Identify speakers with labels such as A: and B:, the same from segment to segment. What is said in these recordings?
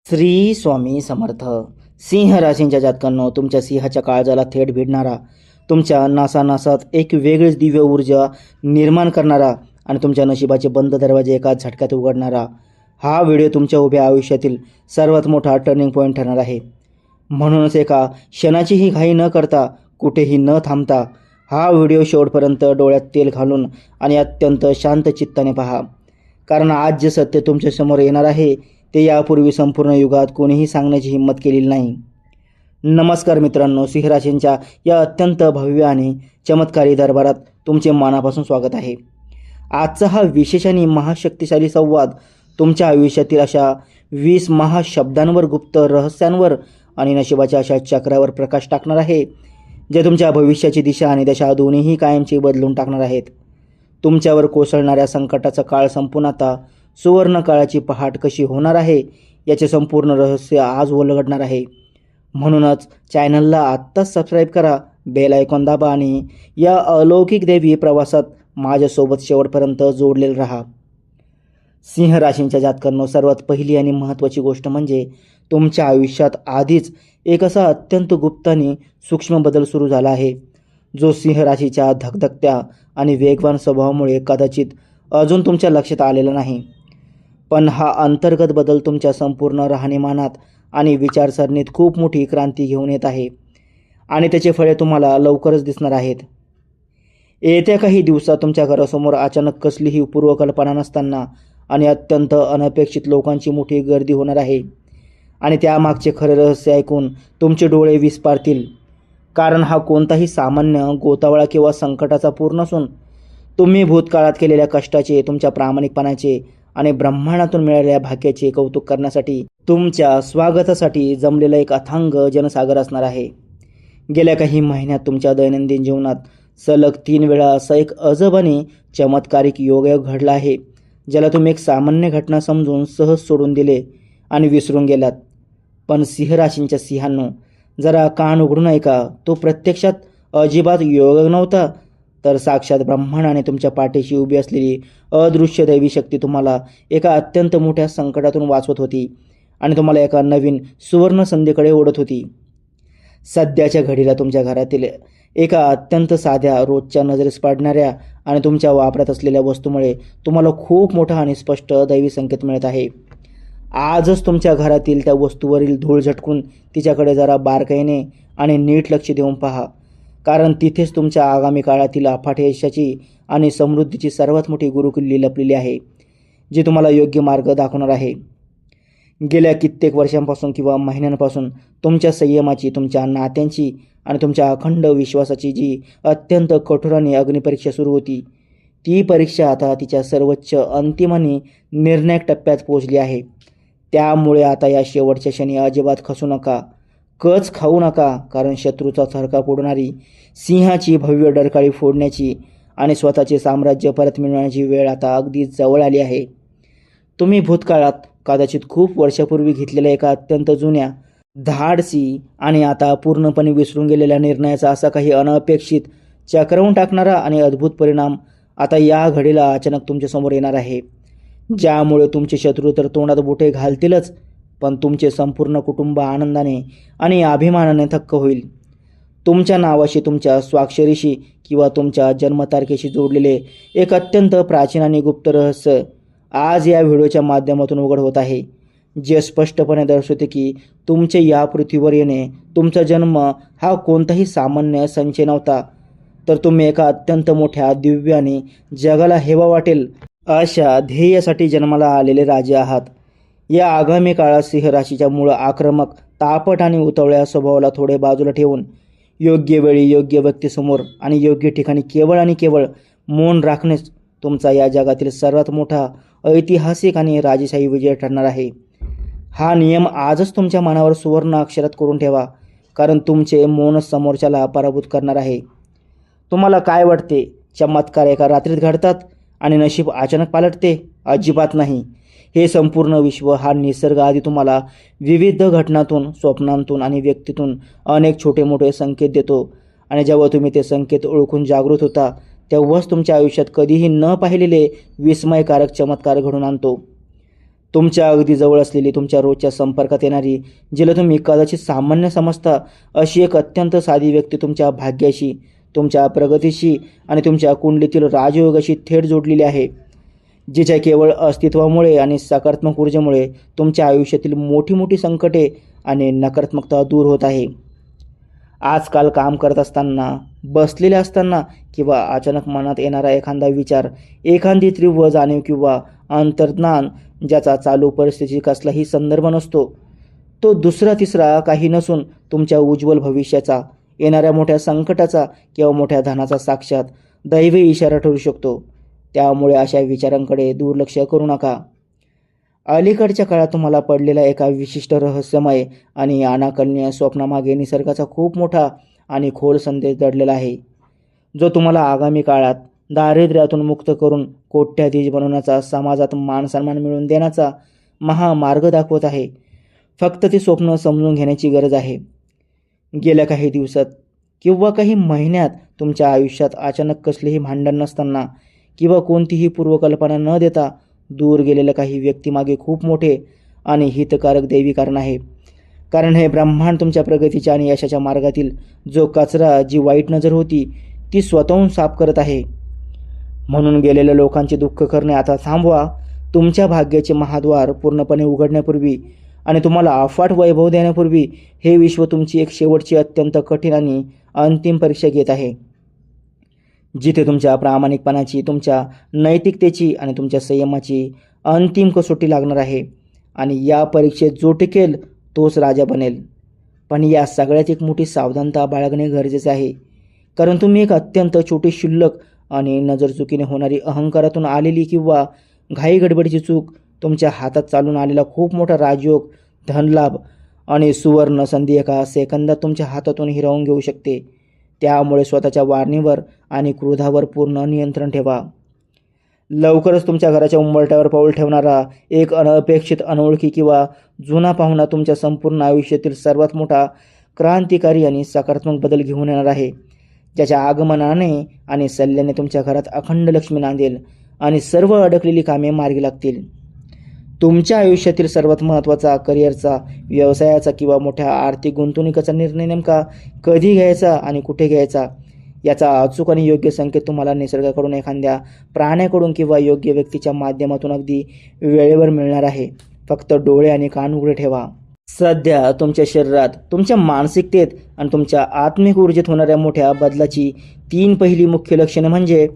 A: श्री स्वामी समर्थ. सिंह राशींच्या जातकांनो, तुमच्या सिंहाच्या काळजाला थेट भिडणारा, तुमच्या नासानासात एक वेगळीच दिव्य ऊर्जा निर्माण करणारा आणि तुमच्या नशिबाचे बंद दरवाजे एका झटक्यात उघडणारा हा व्हिडिओ तुमच्या उभ्या आयुष्यातील सर्वात मोठा टर्निंग पॉईंट ठरणार आहे. म्हणूनच एका क्षणाचीही घाई न करता, कुठेही न थांबता हा व्हिडिओ शेवटपर्यंत डोळ्यात तेल घालून आणि अत्यंत शांत चित्ताने पहा. कारण आज जे सत्य तुमच्यासमोर येणार आहे ते यापूर्वी संपूर्ण युगात कोणीही सांगण्याची हिंमत केलेली नाही. नमस्कार मित्रांनो, सिंह राशींच्या या अत्यंत भव्य आणि चमत्कारी दरबारात तुमचे मनापासून स्वागत आहे. आजचा हा विशेष आणि महाशक्तिशाली संवाद तुमच्या आयुष्यातील अशा 20 महाशब्दांवर, गुप्त रहस्यांवर आणि नशिबाच्या अशा चक्रावर प्रकाश टाकणार आहे, जे तुमच्या भविष्याची दिशा आणि दशा दोन्हीही कायमची बदलून टाकणार आहेत. तुमच्यावर कोसळणाऱ्या संकटाचा काळ संपून आता सुवर्ण काळाची पहाट कशी होणार आहे याचे संपूर्ण रहस्य आज उलगडणार आहे. म्हणूनच चॅनलला आत्ताच सबस्क्राईब करा, बेल आयकॉन दाबा आणि या अलौकिक दैवी प्रवासात माझ्यासोबत शेवटपर्यंत जोडलेले राहा. सिंह राशींच्या जातकांनो, सर्वात पहिली आणि महत्त्वाची गोष्ट म्हणजे तुमच्या आयुष्यात आधीच एक असा अत्यंत गुप्त आणि सूक्ष्म बदल सुरू झाला आहे, जो सिंह राशीच्या धकधकत्या आणि वेगवान स्वभावामुळे कदाचित अजून तुमच्या लक्षात आलेला नाही. पण हा अंतर्गत बदल तुमच्या संपूर्ण राहणीमानात आणि विचारसरणीत खूप मोठी क्रांती घेऊन येत आहे आणि त्याचे फळे तुम्हाला लवकरच दिसणार आहेत. येत्या काही दिवसात तुमच्या घरासमोर अचानक कसलीही पूर्वकल्पना नसताना आणि अत्यंत अनपेक्षित लोकांची मोठी गर्दी होणार आहे आणि त्यामागचे खरे रहस्य ऐकून तुमचे डोळे विस्पारतील. कारण हा कोणताही सामान्य गोतावळा किंवा संकटाचा पूर नसून तुम्ही भूतकाळात केलेल्या कष्टाचे, तुमच्या प्रामाणिकपणाचे आणि ब्रह्मांडातून मिळालेल्या भाग्याचे कौतुक करण्यासाठी तुमच्या स्वागतासाठी जमलेला एक अथांग जनसागर असणार आहे. गेल्या काही महिन्यात तुमच्या दैनंदिन जीवनात सलग 3 वेळा असा एक अजब आणि चमत्कारिक योगायोग घडला आहे, ज्याला तुम्ही एक सामान्य घटना समजून सहज सोडून दिले आणि विसरून गेलात. पण सिंह राशींच्या सिंहांनो, जरा कान उघडून ऐका. तो प्रत्यक्षात अजिबात योगायोग नव्हता, तर साक्षात ब्रह्मांडाने तुमच्या पाठीशी उभी असलेली अदृश्य दैवी शक्ती तुम्हाला एका अत्यंत मोठ्या संकटातून वाचवत होती आणि तुम्हाला एका नवीन सुवर्ण संधीकडे ओढत होती. सध्याच्या घडीला तुमच्या घरातील एका अत्यंत साध्या, रोजच्या नजरेस पडणाऱ्या आणि तुमच्या वापरात असलेल्या वस्तूमुळे तुम्हाला खूप मोठा आणि स्पष्ट दैवी संकेत मिळत आहे. आजच तुमच्या घरातील त्या वस्तूवरील धूळ झटकून तिच्याकडे जरा बारकाईने आणि नीट लक्ष देऊन पहा, कारण तिथेच तुमच्या आगामी काळातील अफाट यशाची आणि समृद्धीची सर्वात मोठी गुरुकिल्ली लपलेली आहे, जी तुम्हाला योग्य मार्ग दाखवणार आहे. गेल्या कित्येक वर्षांपासून किंवा महिन्यांपासून तुमच्या संयमाची, तुमच्या नात्यांची आणि तुमच्या अखंड विश्वासाची जी अत्यंत कठोर आणि अग्निपरीक्षा सुरू होती, ती परीक्षा आता तिच्या सर्वोच्च, अंतिम आणि निर्णायक टप्प्यात पोहोचली आहे. त्यामुळे आता या शेवटच्या क्षणी अजिबात खचू नका, कच खाऊ नका, कारण शत्रूचा थरका फोडणारी सिंहाची भव्य डरकाळी फोडण्याची आणि स्वतःचे साम्राज्य परत मिळवण्याची वेळ आता अगदी जवळ आली आहे. तुम्ही भूतकाळात कदाचित खूप वर्षापूर्वी घेतलेल्या एका अत्यंत जुन्या, धाडसी आणि आता पूर्णपणे विसरून गेलेल्या निर्णयाचा असा काही अनपेक्षित, चक्रावून टाकणारा आणि अद्भुत परिणाम आता या घडीला अचानक तुमच्यासमोर येणार आहे, ज्यामुळे तुमचे शत्रू तर तोंडात बोटे घालतीलच, पण तुमचे संपूर्ण कुटुंब आनंदाने आणि अभिमानाने थक्क होईल. तुमच्या नावाशी, तुमच्या स्वाक्षरीशी किंवा तुमच्या जन्मतारखेशी जोडलेले एक अत्यंत प्राचीन आणि गुप्त रहस्य आज या व्हिडिओच्या माध्यमातून उघड होत आहे, जे स्पष्टपणे दर्शवते की तुमचे या पृथ्वीवर येणे, तुमचा जन्म हा कोणताही सामान्य संचय नव्हता, तर तुम्ही एका अत्यंत मोठ्या, दिव्य आणि जगाला हेवा वाटेल अशा ध्येयासाठी जन्माला आलेले राजे आहात. या आगामी काळात सिंह राशीच्या मूळ आक्रमक, तापट आणि उतावळ्या स्वभावाला थोडे बाजूला ठेवून योग्य वेळी, योग्य व्यक्तीसमोर आणि योग्य ठिकाणी केवळ आणि केवळ मौन राखणेच तुमचा या जगातील सर्वात मोठा ऐतिहासिक आणि राजेशाही विजय ठरणार आहे. हा नियम आजच तुमच्या मनावर सुवर्ण अक्षरात करून ठेवा, कारण तुमचे मौनच समोरच्याला पराभूत करणार आहे. तुम्हाला काय वाटते, चमत्कार एका रात्रीत घडतात आणि नशीब अचानक पालटते? अजिबात नाही. हे संपूर्ण विश्व, हा निसर्ग आधी तुम्हाला विविध घटनांतून, स्वप्नांतून आणि व्यक्तीतून अनेक छोटे मोठे संकेत देतो आणि जेव्हा तुम्ही ते संकेत ओळखून जागृत होता, तेव्हाच तुमच्या आयुष्यात कधीही न पाहिलेले विस्मयकारक चमत्कार घडून आणतो. तुमच्या अगदी जवळ असलेली, तुमच्या रोजच्या संपर्कात येणारी, जिला तुम्ही कदाचित सामान्य समजता, अशी एक अत्यंत साधी व्यक्ती तुमच्या भाग्याशी, तुमच्या प्रगतीशी आणि तुमच्या कुंडलीतील राजयोगाशी थेट जोडलेली आहे, जिच्या केवळ अस्तित्वामुळे आणि सकारात्मक ऊर्जेमुळे तुमच्या आयुष्यातील मोठी मोठी संकटे आणि नकारात्मकता दूर होत आहे. आजकाल काम करत असताना, बसलेले असताना किंवा अचानक मनात येणारा एखादा विचार, एखादी तीव्र जाणीव किंवा अंतर्ज्ञान, ज्याचा चालू परिस्थितीची कसलाही संदर्भ नसतो, तो दुसरा तिसरा काही नसून तुमच्या उज्ज्वल भविष्याचा, येणाऱ्या मोठ्या संकटाचा किंवा मोठ्या धनाचा साक्षात दैवी इशारा ठरू शकतो. त्यामुळे अशा विचारांकडे दुर्लक्ष करू नका. अलीकडच्या काळात तुम्हाला पडलेला एका विशिष्ट रहस्यमय आणि अनाकलनीय स्वप्नामागे निसर्गाचा खूप मोठा आणि खोल संदेश दडलेला आहे, जो तुम्हाला आगामी काळात दारिद्र्यातून मुक्त करून कोट्याधीश बनवण्याचा, समाजात मानसन्मान मिळवून देण्याचा महामार्ग दाखवत आहे. फक्त ती स्वप्न समजून घेण्याची गरज आहे. गेल्या काही दिवसात किंवा काही महिन्यात तुमच्या आयुष्यात अचानक कसलेही भांडण नसताना किंवा कोणतीही पूर्वकल्पना न देता दूर गेलेल्या काही व्यक्तीमागे खूप मोठे आणि हितकारक दैवी कारण आहे. कारण हे ब्रह्मांड तुमच्या प्रगतीच्या आणि यशाच्या मार्गातील जो कचरा, जी वाईट नजर होती, ती स्वतःहून साफ करत आहे. म्हणून गेलेल्या लोकांचे दुःख करणे आता थांबवा. तुमच्या भाग्याचे महाद्वार पूर्णपणे उघडण्यापूर्वी आणि तुम्हाला अफाट वैभव देण्यापूर्वी हे विश्व तुमची एक शेवटची, अत्यंत कठीण आणि अंतिम परीक्षा घेत आहे, जिथे तुमच्या प्रामाणिकपणाची, तुमच्या नैतिकतेची आणि तुमच्या संयमाची अंतिम कसोटी लागणार आहे. आणि या परीक्षेत जो टिकेल तोच राजा बनेल. पण या सगळ्यात एक मोठी सावधानता बाळगणे गरजेचे आहे, कारण तुम्ही एक अत्यंत छोटी, क्षुल्लक आणि नजरचुकीने होणारी, अहंकारातून आलेली किंवा घाईगडबडीची चूक तुमच्या हातात चालून आलेला खूप मोठा राजयोग, धनलाभ आणि सुवर्ण संधी एका सेकंदात तुमच्या हातातून हिरावून घेऊ शकते. त्यामुळे स्वतःच्या वारणीवर आणि क्रोधावर पूर्ण नियंत्रण ठेवा. लवकरच तुमच्या घराच्या उंबरठ्यावर पाऊल ठेवणारा एक अनपेक्षित, अनोळखी किंवा जुना पाहुणा तुमच्या संपूर्ण आयुष्यातील सर्वात मोठा क्रांतिकारी आणि सकारात्मक बदल घेऊन येणार आहे, ज्याच्या आगमनाने आणि सल्ल्याने तुमच्या घरात अखंड लक्ष्मी नांदेल आणि सर्व अडकलेली कामे मार्गी लागतील. तुमच्या आयुष्यातील सर्वात महत्त्वाचा, करिअरचा, व्यवसायाचा किंवा मोठ्या आर्थिक गुंतवणुकीचा निर्णय नेमका कधी घ्यायचा आणि कुठे घ्यायचा, याचा अचूक आणि योग्य संकेत तुम्हाला निसर्गाकडून, एखाद्या प्राण्याकडून किंवा योग्य व्यक्तीच्या माध्यमातून अगदी वेळेवर मिळणार आहे. फक्त डोळे आणि कान उघडे ठेवा. सध्या तुमच्या शरीरात, तुमच्या मानसिकतेत आणि तुमच्या आत्मिक ऊर्जेत होणाऱ्या मोठ्या बदलाची 3 पहिली मुख्य लक्षणे म्हणजे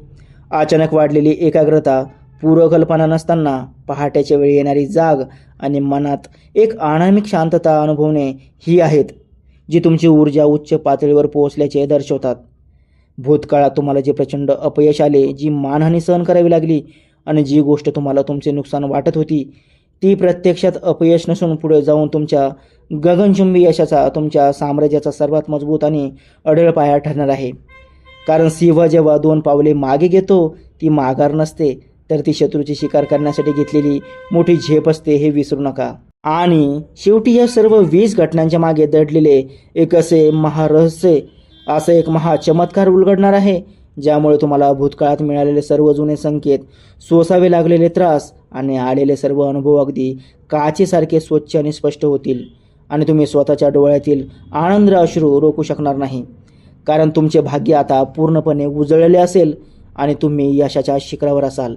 A: अचानक वाढलेली एकाग्रता, पूर्वकल्पना नसताना पहाटेच्या वेळी येणारी जाग आणि मनात एक अनामिक शांतता अनुभवणे ही आहेत, जी तुमची ऊर्जा उच्च पातळीवर पोहोचल्याचे दर्शवतात. भूतकाळात तुम्हाला जे प्रचंड अपयश आले, जी मानहानी सहन करावी लागली आणि जी गोष्ट तुम्हाला तुमचे नुकसान वाटत होती, ती प्रत्यक्षात अपयश नसून पुढे जाऊन तुमच्या गगनचुंबी यशाचा, तुमच्या साम्राज्याचा सर्वात मजबूत आणि अढळ पाया ठरणार आहे. कारण सिंह जेव्हा 2 पावले मागे घेतो, ती माघार नसते, तर ती शत्रूची शिकार करण्यासाठी घेतलेली मोठी झेप असते, हे विसरू नका. आणि शेवटी या सर्व 20 घटनांच्या मागे दडलेले एक असे महारहस्य, असं एक महाचमत्कार उलगडणार आहे, ज्यामुळे तुम्हाला भूतकाळात मिळालेले सर्व जुने संकेत, सोसावे लागलेले त्रास आणि आलेले सर्व अनुभव अगदी काचेसारखे स्वच्छ आणि स्पष्ट होतील. आणि तुम्ही स्वतःच्या डोळ्यातील आनंद अश्रू रोखू शकणार नाही, कारण तुमचे भाग्य आता पूर्णपणे उजळलेले असेल आणि तुम्ही यशाच्या शिखरावर असाल.